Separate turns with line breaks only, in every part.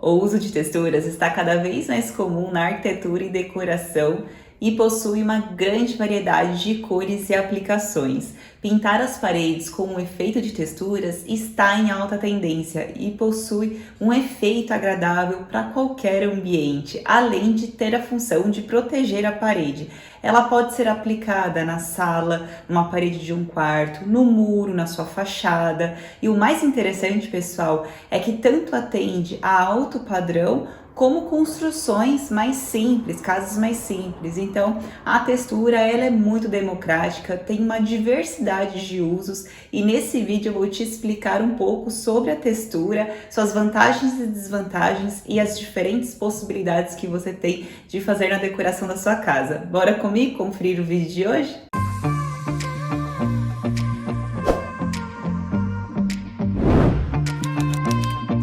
O uso de texturas está cada vez mais comum na arquitetura e decoração e possui uma grande variedade de cores e aplicações. Pintar as paredes com um efeito de texturas está em alta tendência e possui um efeito agradável para qualquer ambiente, além de ter a função de proteger a parede. Ela pode ser aplicada na sala, numa parede de um quarto, no muro, na sua fachada. E o mais interessante, pessoal, é que tanto atende a alto padrão como construções mais simples, casas mais simples. Então, a textura ela é muito democrática, tem uma diversidade de usos e nesse vídeo eu vou te explicar um pouco sobre a textura, suas vantagens e desvantagens e as diferentes possibilidades que você tem de fazer na decoração da sua casa. Bora comigo conferir o vídeo de hoje?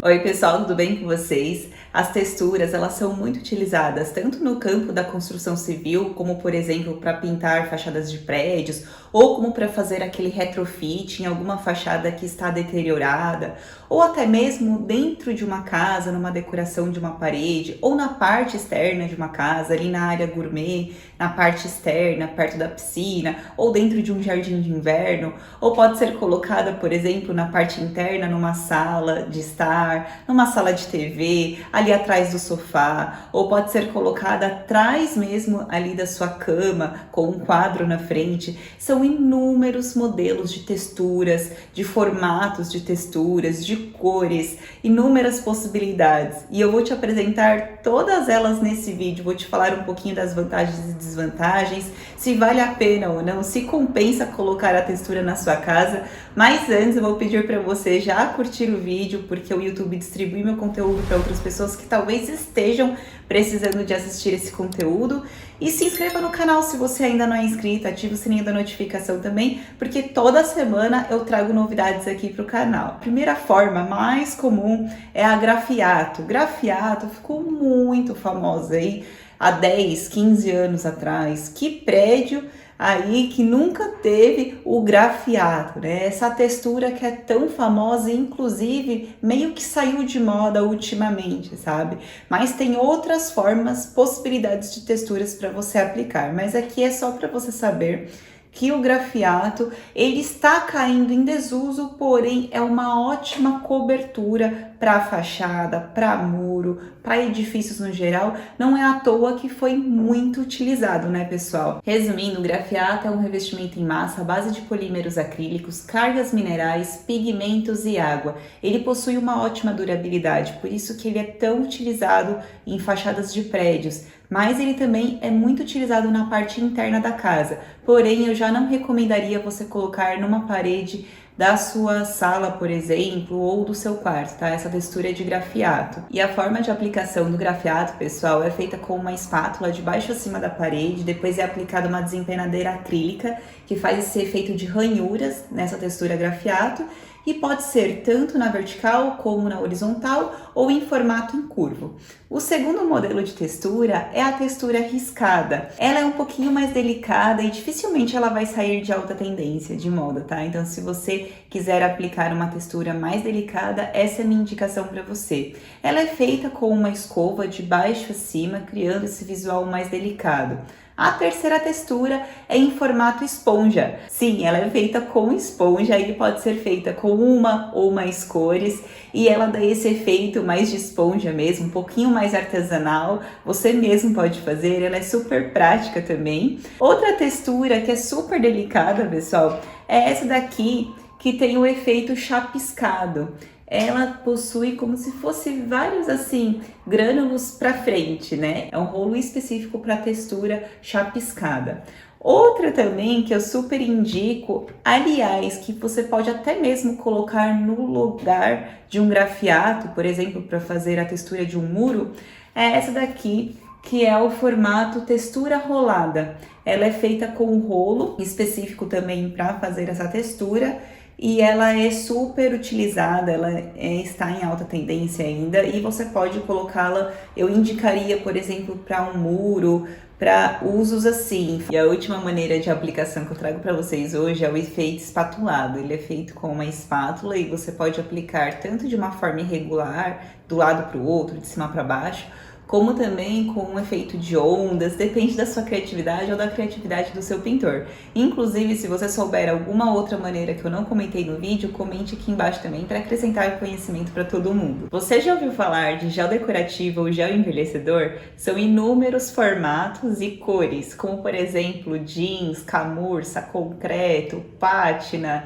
Oi pessoal, tudo bem com vocês? As texturas, elas são muito utilizadas tanto no campo da construção civil, como por exemplo para pintar fachadas de prédios, ou como para fazer aquele retrofit em alguma fachada que está deteriorada, ou até mesmo dentro de uma casa, numa decoração de uma parede, ou na parte externa de uma casa, ali na área gourmet, na parte externa, perto da piscina, ou dentro de um jardim de inverno, ou pode ser colocada, por exemplo, na parte interna, numa sala de estar, numa sala de TV, ali atrás do sofá, ou pode ser colocada atrás mesmo ali da sua cama, com um quadro na frente. São inúmeros modelos de texturas, de formatos de texturas, de cores, inúmeras possibilidades. E eu vou te apresentar todas elas nesse vídeo, vou te falar um pouquinho das vantagens e desvantagens, se vale a pena ou não, se compensa colocar a textura na sua casa. Mas antes eu vou pedir para você já curtir o vídeo, porque o YouTube distribui meu conteúdo para outras pessoas que talvez estejam precisando de assistir esse conteúdo. E se inscreva no canal se você ainda não é inscrito, ative o sininho da notificação também, porque toda semana eu trago novidades aqui para o canal. A primeira forma mais comum é a grafiato. Grafiato ficou muito famosa aí há 10, 15 anos atrás. Que prédio aí que nunca teve o grafiato, né? Essa textura que é tão famosa, inclusive meio que saiu de moda ultimamente, sabe? Mas tem outras formas, possibilidades de texturas para você aplicar, mas aqui é só para você saber que o grafiato ele está caindo em desuso, porém é uma ótima cobertura para fachada, para muro, para edifícios no geral. Não é à toa que foi muito utilizado, né, pessoal? Resumindo, o grafiato é um revestimento em massa à base de polímeros acrílicos, cargas minerais, pigmentos e água. Ele possui uma ótima durabilidade, por isso que ele é tão utilizado em fachadas de prédios. Mas ele também é muito utilizado na parte interna da casa. Porém, eu já não recomendaria você colocar numa parede da sua sala, por exemplo, ou do seu quarto, tá? Essa textura é de grafiato. E a forma de aplicação do grafiato, pessoal, é feita com uma espátula de baixo a cima da parede, depois é aplicada uma desempenadeira acrílica, que faz esse efeito de ranhuras nessa textura grafiato, e pode ser tanto na vertical como na horizontal ou em formato em curvo. O segundo modelo de textura é a textura riscada. Ela é um pouquinho mais delicada e dificilmente ela vai sair de alta tendência, de moda, tá? Então, se você quiser aplicar uma textura mais delicada, essa é a minha indicação para você. Ela é feita com uma escova de baixo a cima, criando esse visual mais delicado. A terceira textura é em formato esponja. Sim, ela é feita com esponja e pode ser feita com uma ou mais cores e ela dá esse efeito mais de esponja mesmo, um pouquinho mais artesanal. Você mesmo pode fazer, ela é super prática também. Outra textura que é super delicada, pessoal, é essa daqui que tem o efeito chapiscado. Ela possui como se fosse vários assim grânulos para frente, né? É um rolo específico para textura chapiscada. Outra também que eu super indico, aliás, que você pode até mesmo colocar no lugar de um grafiato, por exemplo, para fazer a textura de um muro, é essa daqui, que é o formato textura rolada. Ela é feita com um rolo específico também para fazer essa textura. e ela é super utilizada, está em alta tendência ainda e você pode colocá-la, eu indicaria, por exemplo, para um muro, para usos assim. E a última maneira de aplicação que eu trago para vocês hoje é o efeito espatulado. Ele é feito com uma espátula e você pode aplicar tanto de uma forma irregular, do lado para o outro, de cima para baixo, como também com um efeito de ondas, depende da sua criatividade ou da criatividade do seu pintor. Inclusive, se você souber alguma outra maneira que eu não comentei no vídeo, comente aqui embaixo também para acrescentar conhecimento para todo mundo. Você já ouviu falar de gel decorativo ou gel envelhecedor? São inúmeros formatos e cores, como por exemplo jeans, camurça, concreto, pátina,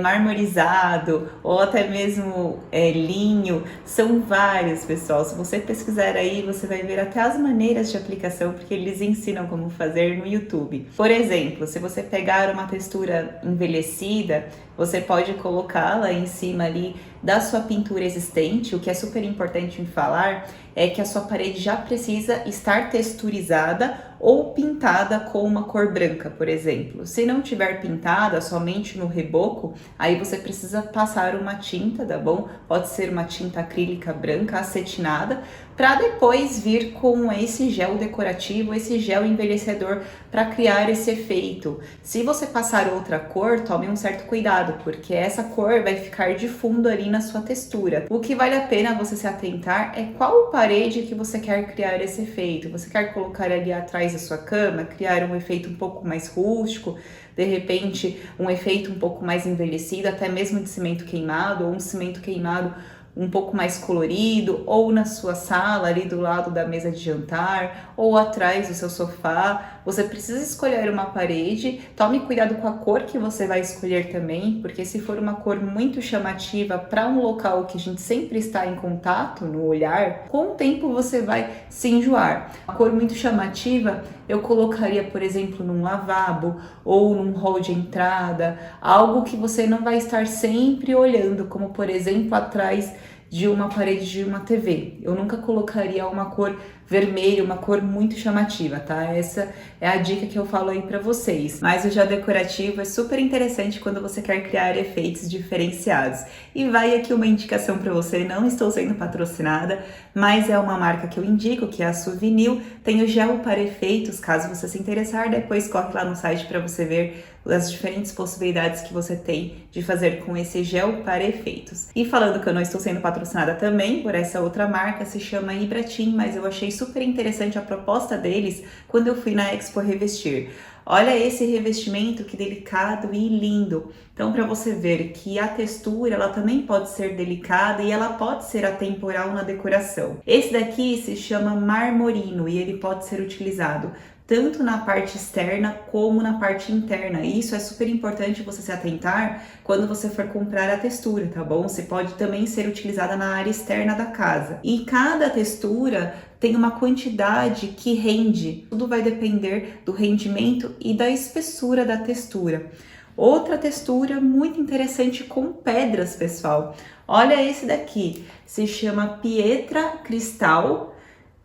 marmorizado ou até mesmo linho, são vários, pessoal. Se você pesquisar aí, você vai ver até as maneiras de aplicação, porque eles ensinam como fazer no YouTube. Por exemplo, se você pegar uma textura envelhecida, você pode colocá-la em cima ali da sua pintura existente. O que é super importante em falar é que a sua parede já precisa estar texturizada ou pintada com uma cor branca, por exemplo. Se não tiver pintada, somente no reboco, aí você precisa passar uma tinta, tá bom? Pode ser uma tinta acrílica branca, acetinada, para depois vir com esse gel decorativo, esse gel envelhecedor para criar esse efeito. Se você passar outra cor, tome um certo cuidado, porque essa cor vai ficar de fundo ali na sua textura. O que vale a pena você se atentar é qual parede que você quer criar esse efeito. Você quer colocar ali atrás da sua cama, criar um efeito um pouco mais rústico, de repente um efeito um pouco mais envelhecido, até mesmo de cimento queimado, ou um cimento queimado um pouco mais colorido, ou na sua sala, ali do lado da mesa de jantar, ou atrás do seu sofá. Você precisa escolher uma parede. Tome cuidado com a cor que você vai escolher também, porque se for uma cor muito chamativa para um local que a gente sempre está em contato, no olhar, com o tempo você vai se enjoar. Uma cor muito chamativa eu colocaria, por exemplo, num lavabo ou num hall de entrada, algo que você não vai estar sempre olhando, como por exemplo atrás de uma parede de uma TV. Eu nunca colocaria uma cor vermelha, uma cor muito chamativa, tá? Essa é a dica que eu falo aí pra vocês. Mas o gel decorativo é super interessante quando você quer criar efeitos diferenciados. E vai aqui uma indicação pra você, não estou sendo patrocinada, mas é uma marca que eu indico, que é a Suvinil. Tem o gel para efeitos, caso você se interessar, depois corre lá no site para você ver as diferentes possibilidades que você tem de fazer com esse gel para efeitos. E falando que eu não estou sendo patrocinada também por essa outra marca, se chama Ibratim, mas eu achei super interessante a proposta deles quando eu fui na Expo Revestir. Olha esse revestimento, que delicado e lindo. Então, para você ver que a textura, ela também pode ser delicada e ela pode ser atemporal na decoração. Esse daqui se chama marmorino e ele pode ser utilizado tanto na parte externa como na parte interna. E isso é super importante você se atentar quando você for comprar a textura, tá bom? Você pode também ser utilizada na área externa da casa. E cada textura tem uma quantidade que rende. Tudo vai depender do rendimento e da espessura da textura. Outra textura muito interessante com pedras, pessoal. Olha esse daqui, se chama Pietra Cristal,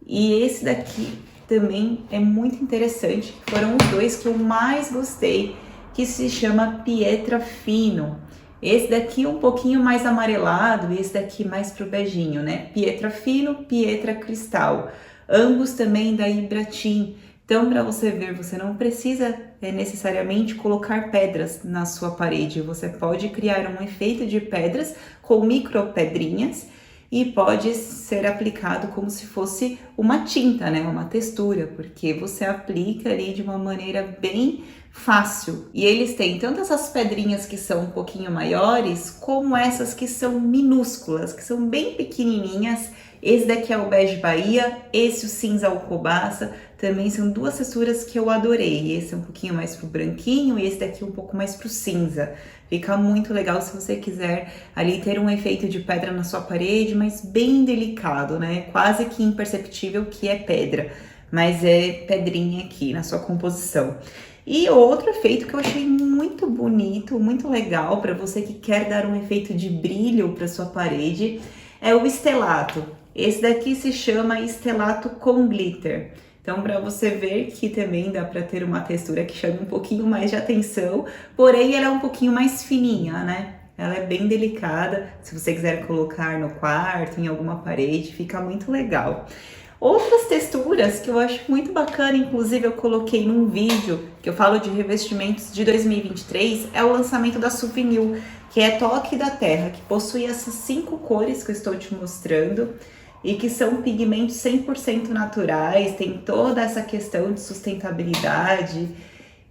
e esse daqui também é muito interessante. Foram os dois que eu mais gostei, que se chama Pietra Fino. Esse daqui um pouquinho mais amarelado e esse daqui mais pro beijinho, né? Pietra Fino, Pietra Cristal. Ambos também da Ibratim. Então, para você ver, você não precisa necessariamente colocar pedras na sua parede. Você pode criar um efeito de pedras com micro pedrinhas e pode ser aplicado como se fosse uma tinta, né? Uma textura, porque você aplica ali de uma maneira bem fácil. E eles têm tanto essas pedrinhas que são um pouquinho maiores, como essas que são minúsculas, que são bem pequenininhas. Esse daqui é o bege Bahia, esse o cinza alcobaça, também são duas texturas que eu adorei. Esse é um pouquinho mais pro branquinho e esse daqui um pouco mais pro cinza. Fica muito legal se você quiser ali ter um efeito de pedra na sua parede, mas bem delicado, né? Quase que imperceptível que é pedra, mas é pedrinha aqui na sua composição. E outro efeito que eu achei muito bonito, muito legal para você que quer dar um efeito de brilho para sua parede, é o estelato. Esse daqui se chama estelato com glitter. Então, para você ver que também dá para ter uma textura que chama um pouquinho mais de atenção, porém ela é um pouquinho mais fininha, né? ela é bem delicada. Se você quiser colocar no quarto, em alguma parede, fica muito legal. Outras texturas que eu acho muito bacana, inclusive eu coloquei num vídeo que eu falo de revestimentos de 2023, é o lançamento da Souvenir, que é Toque da Terra, que possui essas 5 cores que eu estou te mostrando e que são pigmentos 100% naturais, tem toda essa questão de sustentabilidade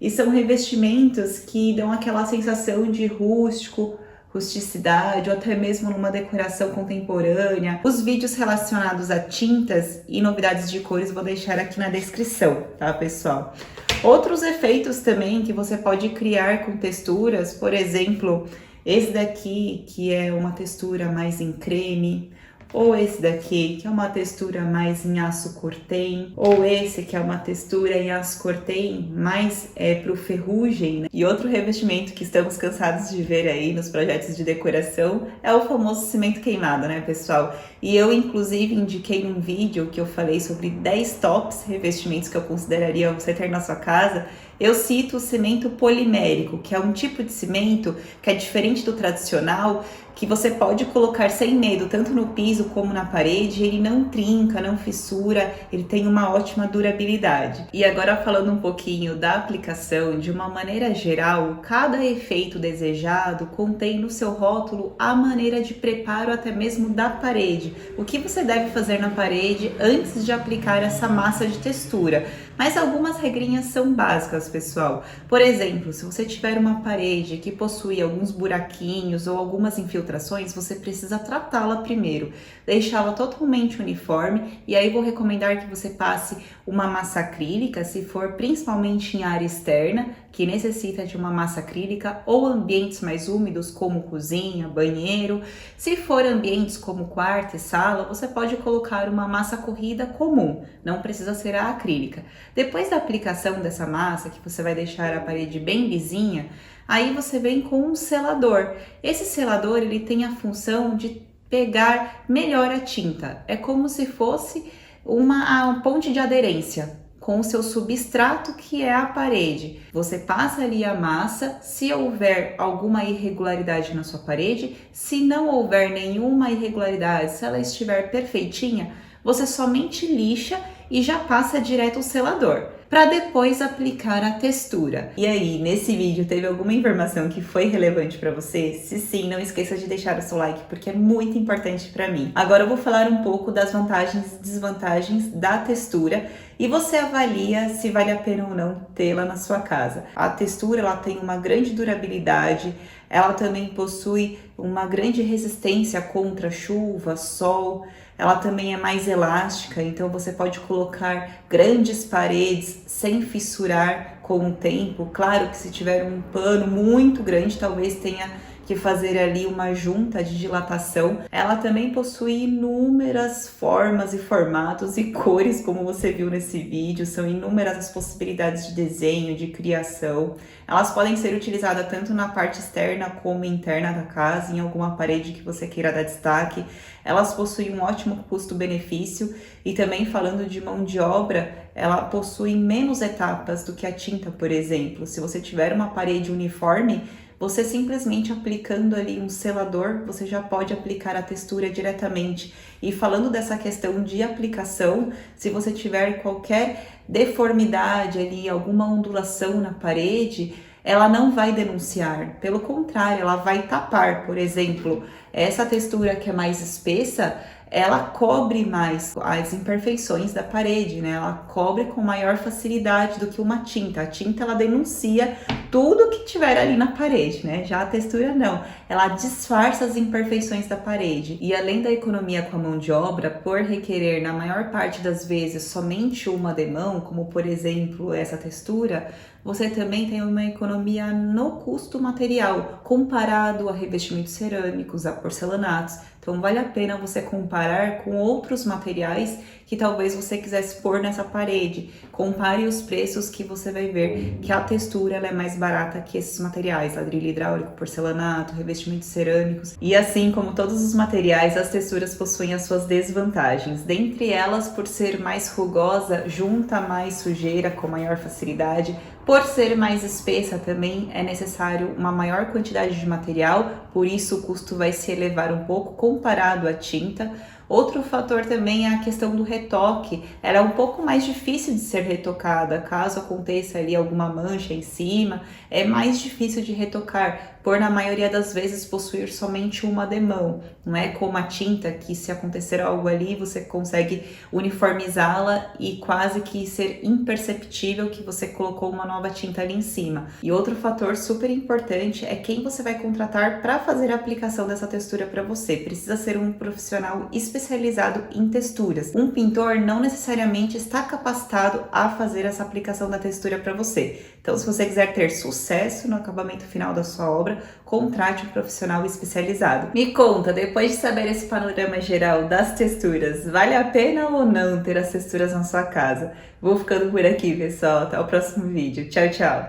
e são revestimentos que dão aquela sensação de rústico, rusticidade ou até mesmo numa decoração contemporânea. Os vídeos relacionados a tintas e novidades de cores vou deixar aqui na descrição, tá, pessoal? Outros efeitos também que você pode criar com texturas, por exemplo, esse daqui que é uma textura mais em creme, ou esse daqui que é uma textura mais em aço cortem, ou esse que é uma textura em aço cortem mais pro ferrugem, né? E outro revestimento que estamos cansados de ver aí nos projetos de decoração é o famoso cimento queimado, né, pessoal? E eu inclusive indiquei num vídeo que eu falei sobre 10 tops revestimentos que eu consideraria você ter na sua casa. Eu cito o cimento polimérico, que é um tipo de cimento que é diferente do tradicional, que você pode colocar sem medo, tanto no piso como na parede, ele não trinca, não fissura, ele tem uma ótima durabilidade. E agora falando um pouquinho da aplicação, de uma maneira geral, cada efeito desejado contém no seu rótulo a maneira de preparo até mesmo da parede, o que você deve fazer na parede antes de aplicar essa massa de textura. Mas algumas regrinhas são básicas, pessoal. Por exemplo, se você tiver uma parede que possui alguns buraquinhos ou algumas infiltrações, você precisa tratá-la primeiro, deixá-la totalmente uniforme, e aí vou recomendar que você passe uma massa acrílica, se for principalmente em área externa, que necessita de uma massa acrílica, ou ambientes mais úmidos como cozinha, banheiro. Se for ambientes como quarto e sala, você pode colocar uma massa corrida comum, não precisa ser a acrílica. Depois da aplicação dessa massa, que você vai deixar a parede bem lisinha, aí você vem com um selador. Esse selador, ele tem a função de pegar melhor a tinta. É como se fosse uma ponte de aderência com o seu substrato, que é a parede. Você passa ali a massa, se houver alguma irregularidade na sua parede, se não houver nenhuma irregularidade, se ela estiver perfeitinha, você somente lixa e já passa direto o selador, para depois aplicar a textura. E aí, nesse vídeo teve alguma informação que foi relevante para você? Se sim, não esqueça de deixar o seu like, porque é muito importante para mim. Agora eu vou falar um pouco das vantagens e desvantagens da textura e você avalia se vale a pena ou não tê-la na sua casa. A textura, ela tem uma grande durabilidade, ela também possui uma grande resistência contra chuva, sol. Ela também é mais elástica, então você pode colocar grandes paredes sem fissurar com o tempo. Claro que se tiver um pano muito grande, talvez tenha que fazer ali uma junta de dilatação. Ela também possui inúmeras formas e formatos e cores, como você viu nesse vídeo. São inúmeras as possibilidades de desenho, de criação. Elas podem ser utilizadas tanto na parte externa como interna da casa, em alguma parede que você queira dar destaque. Elas possuem um ótimo custo-benefício e também, falando de mão de obra, ela possui menos etapas do que a tinta, por exemplo. Se você tiver uma parede uniforme, você simplesmente aplicando ali um selador, você já pode aplicar a textura diretamente. E falando dessa questão de aplicação, se você tiver qualquer deformidade ali, alguma ondulação na parede, ela não vai denunciar, pelo contrário, ela vai tapar. Por exemplo, essa textura que é mais espessa, ela cobre mais as imperfeições da parede, né? Ela cobre com maior facilidade do que uma tinta. A tinta, ela denuncia tudo que tiver ali na parede, né? Já a textura não, ela disfarça as imperfeições da parede. E além da economia com a mão de obra, por requerer na maior parte das vezes somente uma demão, como por exemplo essa textura, você também tem uma economia no custo material, comparado a revestimentos cerâmicos, a porcelanatos. Então vale a pena você comparar com outros materiais que talvez você quisesse pôr nessa parede. Compare os preços que você vai ver que a textura ela é mais barata que esses materiais, ladrilho hidráulico, porcelanato, revestimentos cerâmicos. E assim como todos os materiais, as texturas possuem as suas desvantagens. Dentre elas, por ser mais rugosa, junta mais sujeira com maior facilidade, Por ser mais espessa também é necessário uma maior quantidade de material, por isso o custo vai se elevar um pouco comparado à tinta. Outro fator também é a questão do retoque. Ela é um pouco mais difícil de ser retocada, caso aconteça ali alguma mancha em cima, é mais difícil de retocar, por na maioria das vezes possuir somente uma demão. Não é como a tinta que, se acontecer algo ali, você consegue uniformizá-la e quase que ser imperceptível que você colocou uma nova tinta ali em cima. E outro fator super importante é quem você vai contratar para fazer a aplicação dessa textura para você. Precisa ser um profissional especializado em texturas. Um pintor não necessariamente está capacitado a fazer essa aplicação da textura para você. Então, se você quiser ter sucesso no acabamento final da sua obra, contrate um profissional especializado. Me conta, depois de saber esse panorama geral das texturas, vale a pena ou não ter as texturas na sua casa? Vou ficando por aqui, pessoal. Até o próximo vídeo. Tchau, tchau!